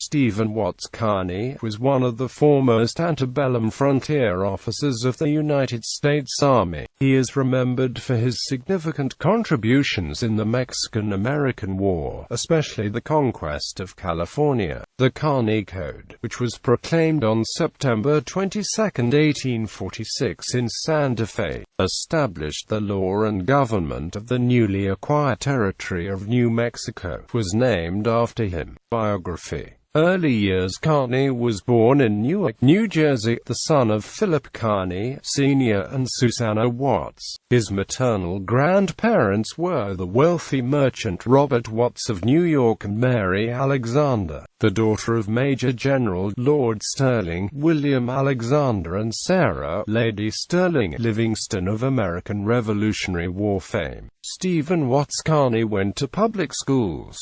Stephen Watts Kearny was one of the foremost antebellum frontier officers of the United States Army. He is remembered for his significant contributions in the Mexican-American War, especially the conquest of California. The Kearny Code, which was proclaimed on September 22, 1846 in Santa Fe, established the law and government of the newly acquired territory of New Mexico. It was named after him. Biography. Early years. Kearny was born in Newark, New Jersey, the son of Philip Kearny, Sr. and Susanna Watts. His maternal grandparents were the wealthy merchant Robert Watts of New York and Mary Alexander, the daughter of Major General Lord Sterling, William Alexander and Sarah, Lady Sterling Livingston of American Revolutionary War fame. Stephen Watts Kearny went to public schools.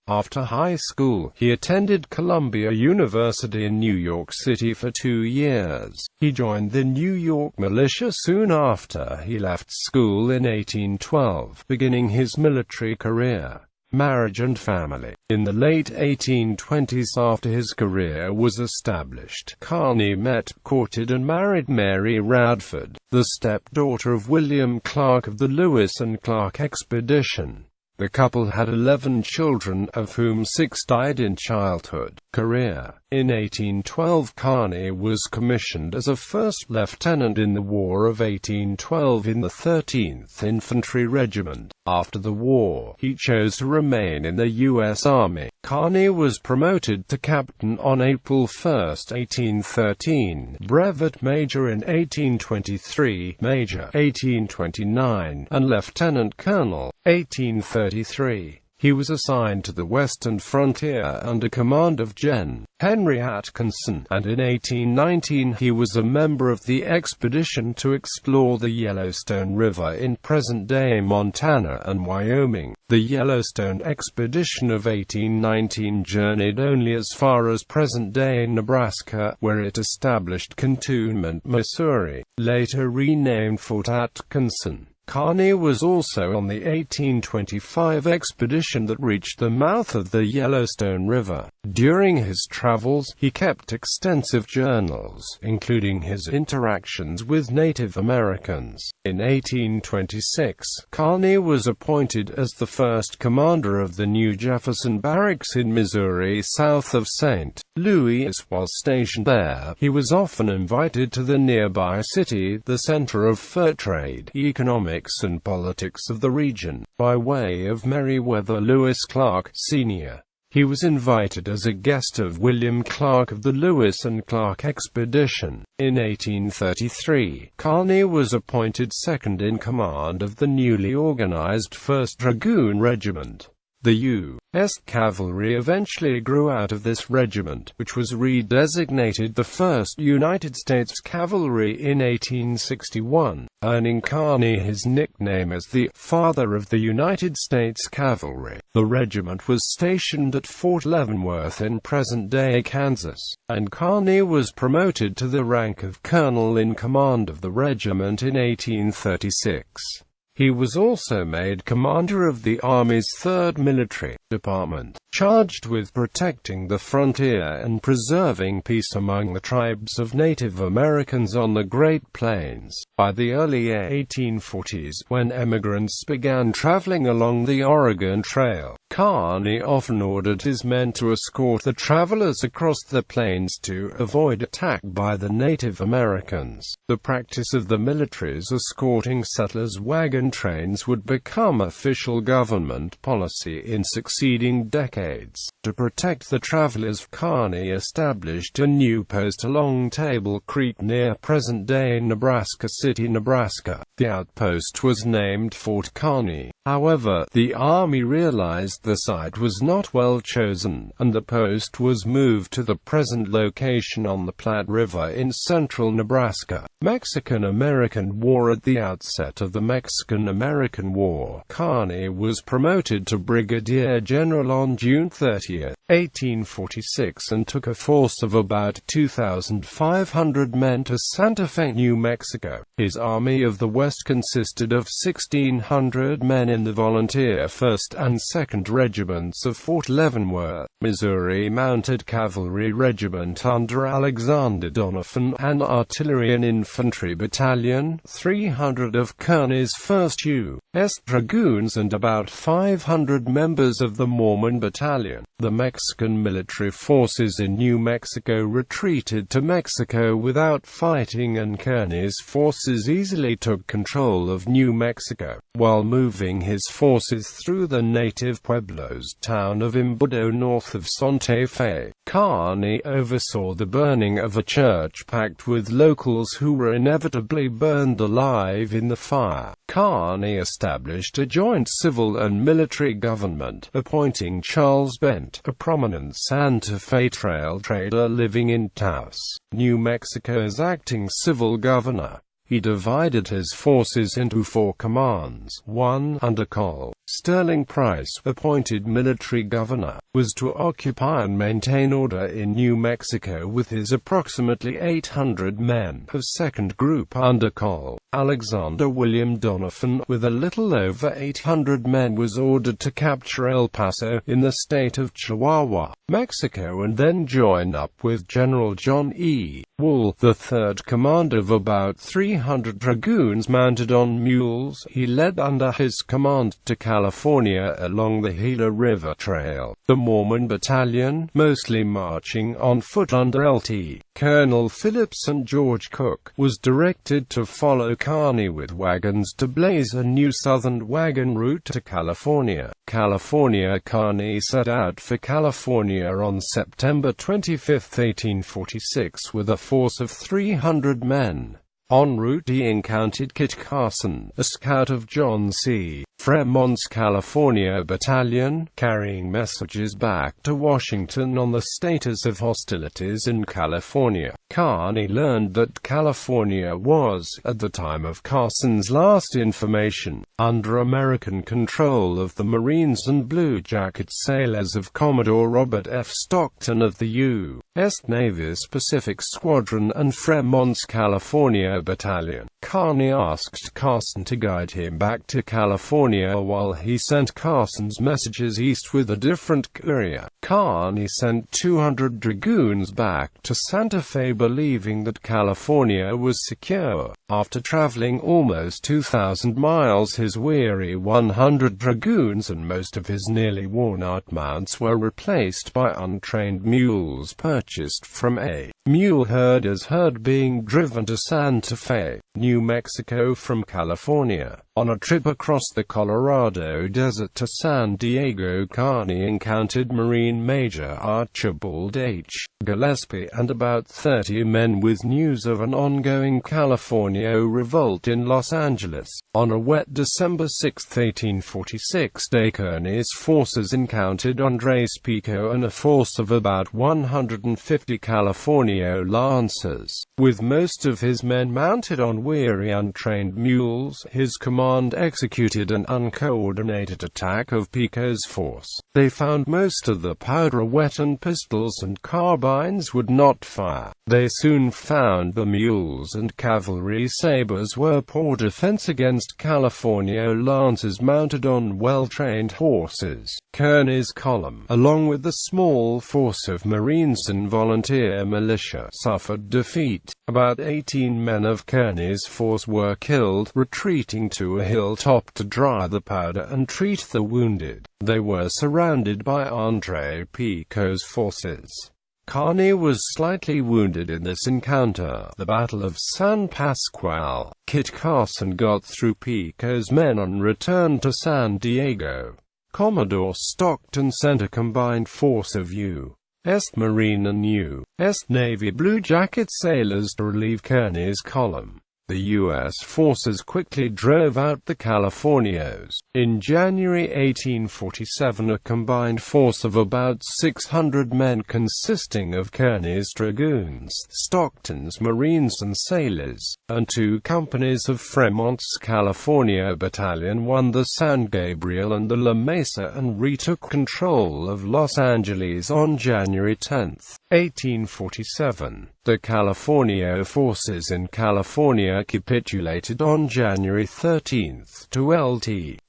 After high school, he attended Columbia University in New York City for 2 years. He joined the New York militia soon after he left school in 1812, beginning his military career. Marriage and family. In the late 1820s, after his career was established, Kearny met, courted and married Mary Radford, the stepdaughter of William Clark of the Lewis and Clark expedition. The couple had 11 children, of whom 6 died in childhood. Career. In 1812, Kearny was commissioned as a first lieutenant in the War of 1812 in the 13th Infantry Regiment. After the war, he chose to remain in the U.S. Army. Kearny was promoted to captain on April 1, 1813, brevet major in 1823, major 1829, and lieutenant colonel 1833. He was assigned to the western frontier under command of Gen. Henry Atkinson, and in 1819 he was a member of the expedition to explore the Yellowstone River in present-day Montana and Wyoming. The Yellowstone expedition of 1819 journeyed only as far as present-day Nebraska, where it established Cantonment, Missouri, later renamed Fort Atkinson. Kearny was also on the 1825 expedition that reached the mouth of the Yellowstone River. During his travels, he kept extensive journals, including his interactions with Native Americans. In 1826, Kearny was appointed as the first commander of the New Jefferson Barracks in Missouri south of St. Louis. While stationed there, he was often invited to the nearby city, the center of fur trade, economics and politics of the region, by way of Meriwether Lewis Clark, Sr. He was invited as a guest of William Clark of the Lewis and Clark expedition. In 1833, Kearny was appointed second in command of the newly organized 1st Dragoon Regiment. The U.S. Cavalry eventually grew out of this regiment, which was redesignated the 1st United States Cavalry in 1861, earning Kearny his nickname as the "Father of the United States Cavalry." The regiment was stationed at Fort Leavenworth in present-day Kansas, and Kearny was promoted to the rank of colonel in command of the regiment in 1836. He was also made commander of the Army's 3rd Military Department, charged with protecting the frontier and preserving peace among the tribes of Native Americans on the Great Plains. By the early 1840s, when emigrants began traveling along the Oregon Trail, Kearny often ordered his men to escort the travelers across the plains to avoid attack by the Native Americans. The practice of the military's escorting settlers' wagon trains would become official government policy in succeeding decades. To protect the travelers, Kearny established a new post along Table Creek near present-day Nebraska City, Nebraska. The outpost was named Fort Kearny. However, the Army realized the site was not well chosen, and the post was moved to the present location on the Platte River in central Nebraska. Mexican-American War. At the outset of the Mexican-American War, Kearny was promoted to brigadier general on June 30, 1846, and took a force of about 2,500 men to Santa Fe, New Mexico. His Army of the West consisted of 1,600 men in the volunteer 1st and 2nd Regiments of Fort Leavenworth, Missouri Mounted Cavalry Regiment under Alexander Donovan, an Artillery and Infantry Battalion, 300 of Kearny's 1st U.S. Dragoons and about 500 members of the Mormon Battalion. The Mexican military forces in New Mexico retreated to Mexico without fighting, and Kearny's forces easily took control of New Mexico. While moving his forces through the native Pueblos town of Imbudo north of Santa Fe, Kearny oversaw the burning of a church packed with locals who were inevitably burned alive in the fire. Kearny established a joint civil and military government, appointing Charles Bent, a prominent Santa Fe Trail trader living in Taos, New Mexico, as acting civil governor. He divided his forces into 4 commands. 1. Under Col. Sterling Price, appointed military governor, was to occupy and maintain order in New Mexico with his approximately 800 men. A second group under Col. Alexander William Donovan, with a little over 800 men, was ordered to capture El Paso, in the state of Chihuahua, Mexico, and then join up with General John E. Wool, the third command of about 300 dragoons mounted on mules. He led under his command to California along the Gila River Trail. The Mormon Battalion, mostly marching on foot under Lt. Colonel Philip St. George Cook, was directed to follow Kearny with wagons to blaze a new southern wagon route to California. Kearny set out for California on September 25, 1846, with a force of 300 men. En route he encountered Kit Carson, a scout of John C. Fremont's California Battalion, carrying messages back to Washington on the status of hostilities in California. Kearny learned that California was, at the time of Carson's last information, under American control of the Marines and Blue Jacket sailors of Commodore Robert F. Stockton of the U.S. Navy's Pacific Squadron and Fremont's California Battalion. Kearny asked Carson to guide him back to California while he sent Carson's messages east with a different courier. Kearny sent 200 dragoons back to Santa Fe believing that California was secure. After traveling almost 2,000 miles, his weary 100 dragoons and most of his nearly worn-out mounts were replaced by untrained mules purchased from a mule herder's herd being driven to Santa Fe, New Mexico from California. On a trip across the Colorado Desert to San Diego, Kearny encountered Marine Major Archibald H. Gillespie and about 30 men with news of an ongoing California revolt in Los Angeles. On a wet December 6, 1846 day, Kearny's forces encountered Andres Pico and a force of about 150 California Lancers. With most of his men mounted on weary untrained mules, his command executed an uncoordinated attack of Pico's force. They found most of the powder wet and pistols and carbines would not fire. They soon found the mules and cavalry sabers were poor defense against California Lancers mounted on well-trained horses. Kearny's column, along with the small force of Marines and volunteer militia, suffered defeat. About 18 men of Kearny's force were killed, retreating to a hilltop to dry the powder and treat the wounded. They were surrounded by Andre Pico's forces. Kearny was slightly wounded in this encounter, the Battle of San Pasqual. Kit Carson got through Pico's men and returned to San Diego. Commodore Stockton sent a combined force of U.S. Marine and U.S. Navy Blue Jacket sailors to relieve Kearny's column. The U.S. forces quickly drove out the Californios. In January 1847, a combined force of about 600 men consisting of Kearny's dragoons, Stockton's Marines and sailors, and 2 companies of Fremont's California Battalion won the San Gabriel and the La Mesa and retook control of Los Angeles on January 10, 1847. The California forces in California capitulated on January 13 to Lt.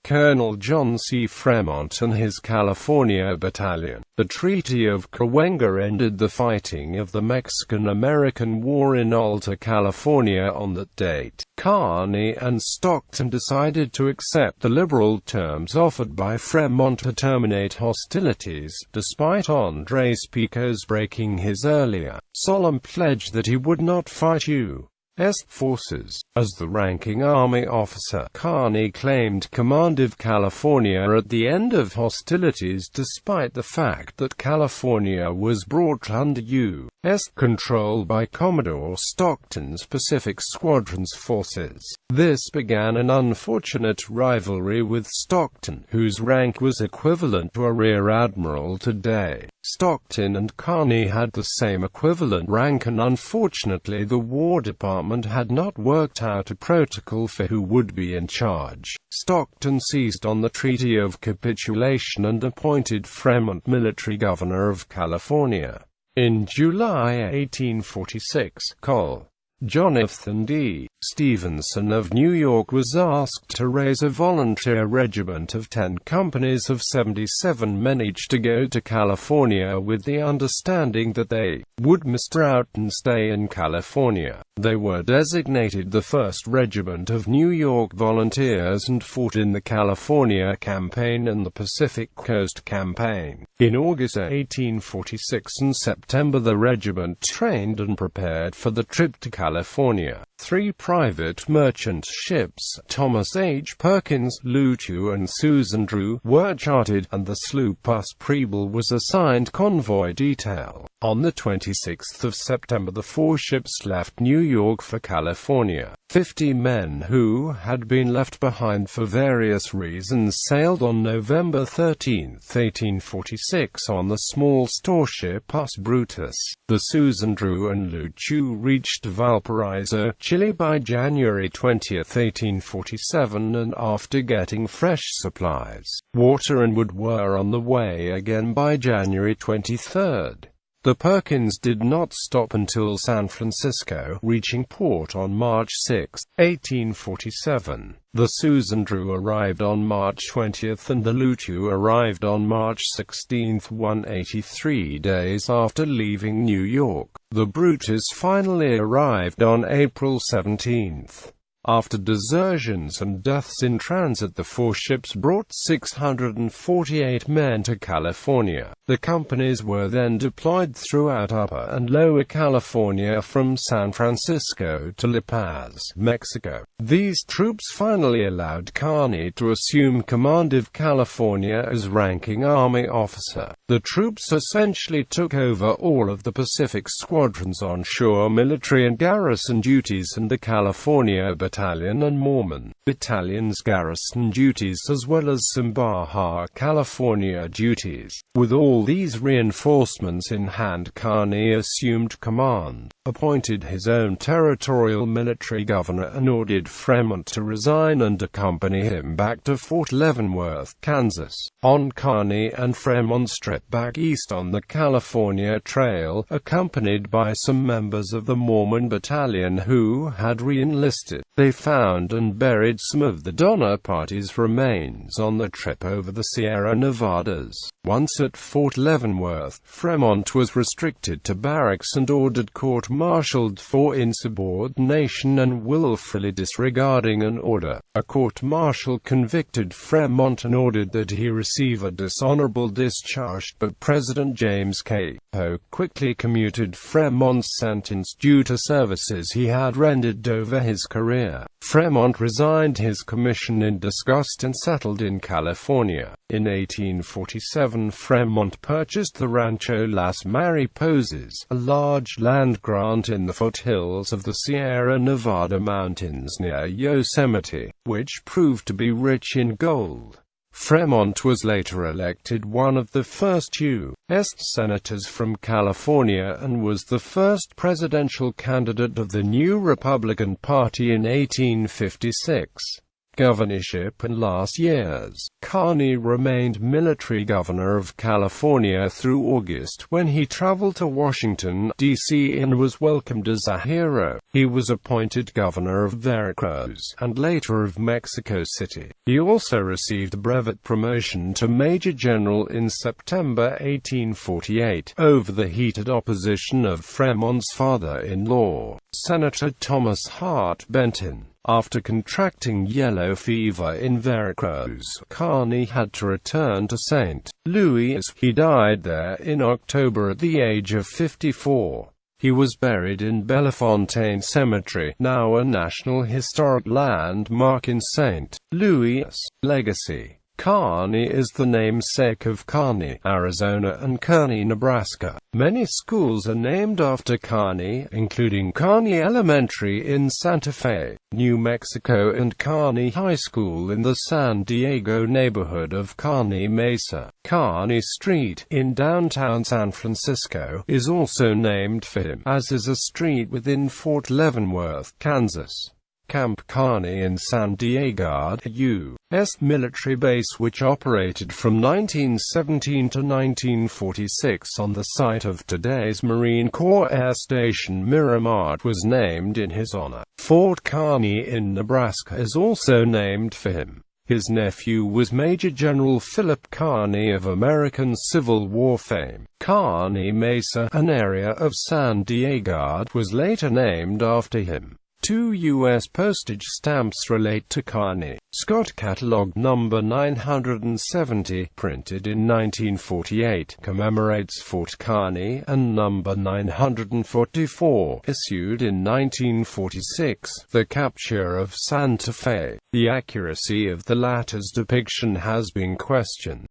Colonel John C. Fremont and his California Battalion. The Treaty of Cahuenga ended the fighting of the Mexican-American War in Alta California on that date. Kearny and Stockton decided to accept the liberal terms offered by Fremont to terminate hostilities, despite Andres Pico's breaking his earlier, solemn pledge that he would not fight U.S. forces. As the ranking Army officer, Kearny claimed command of California at the end of hostilities despite the fact that California was brought under U.S. control by Commodore Stockton's Pacific Squadron's forces. This began an unfortunate rivalry with Stockton, whose rank was equivalent to a rear admiral today. Stockton and Kearny had the same equivalent rank, and unfortunately the War Department had not worked out a protocol for who would be in charge. Stockton seized on the Treaty of Capitulation and appointed Fremont military governor of California. In July 1846, Col. Jonathan D. Stevenson of New York was asked to raise a volunteer regiment of 10 companies of 77 men each to go to California with the understanding that they would muster out and stay in California. They were designated the 1st Regiment of New York Volunteers and fought in the California Campaign and the Pacific Coast Campaign. In August 1846 and September the regiment trained and prepared for the trip to California. 3 private merchant ships, Thomas H. Perkins, Lutu and Susan Drew, were chartered, and the sloop Us Preble was assigned convoy detail. On the 26th of September the 4 ships left New York for California. 50 men who had been left behind for various reasons sailed on November 13, 1846 on the small storeship Us Brutus. The Susan Drew and Lutu reached Valparaiso, Chile by January 20, 1847, and after getting fresh supplies, water and wood were on the way again by January 23. The Perkins did not stop until San Francisco, reaching port on March 6, 1847. The Susan Drew arrived on March 20 and the Lutu arrived on March 16, 183 days after leaving New York. The Brutus finally arrived on April 17. After desertions and deaths in transit, the 4 ships brought 648 men to California. The companies were then deployed throughout Upper and Lower California from San Francisco to La Paz, Mexico. These troops finally allowed Kearny to assume command of California as ranking Army officer. The troops essentially took over all of the Pacific Squadron's onshore military and garrison duties and the California Battalion and Mormon Battalion's garrison duties, as well as some Baja California duties. With all these reinforcements in hand, Kearny assumed command, appointed his own territorial military governor, and ordered Fremont to resign and accompany him back to Fort Leavenworth, Kansas. On Kearny and Fremont stripped back east on the California Trail, accompanied by some members of the Mormon Battalion who had re-enlisted. They found and buried some of the Donner Party's remains on the trip over the Sierra Nevadas. Once at Fort Leavenworth, Fremont was restricted to barracks and ordered court-martialed for insubordination and willfully disregarding an order. A court-martial convicted Fremont and ordered that he receive a dishonorable discharge, but President James K. Polk quickly commuted Fremont's sentence due to services he had rendered over his career. Fremont resigned his commission in disgust and settled in California. In 1847, Fremont purchased the Rancho Las Mariposas, a large land grant in the foothills of the Sierra Nevada mountains near Yosemite, which proved to be rich in gold. Fremont was later elected one of the first U.S. senators from California and was the first presidential candidate of the new Republican Party in 1856. governorship and last years. Kearny remained military governor of California through August, when he traveled to Washington, D.C. and was welcomed as a hero. He was appointed governor of Veracruz, and later of Mexico City. He also received a brevet promotion to Major General in September 1848, over the heated opposition of Fremont's father-in-law, Senator Thomas Hart Benton. After contracting yellow fever in Veracruz, Kearny had to return to St. Louis. He died there in October at the age of 54. He was buried in Bellefontaine Cemetery, now a National Historic Landmark in St. Louis. Legacy. Kearny is the namesake of Kearny, Arizona and Kearny, Nebraska. Many schools are named after Kearny, including Kearny Elementary in Santa Fe, New Mexico and Kearny High School in the San Diego neighborhood of Kearny Mesa. Kearny Street, in downtown San Francisco, is also named for him, as is a street within Fort Leavenworth, Kansas. Camp Kearny in San Diego, U.S. military base which operated from 1917 to 1946 on the site of today's Marine Corps Air Station Miramar, was named in his honor. Fort Kearny in Nebraska is also named for him. His nephew was Major General Philip Kearny of American Civil War fame. Kearny Mesa, an area of San Diego, was later named after him. 2 U.S. postage stamps relate to Kearny. Scott Catalog number 970, printed in 1948, commemorates Fort Kearny, and number 944, issued in 1946, the capture of Santa Fe. The accuracy of the latter's depiction has been questioned.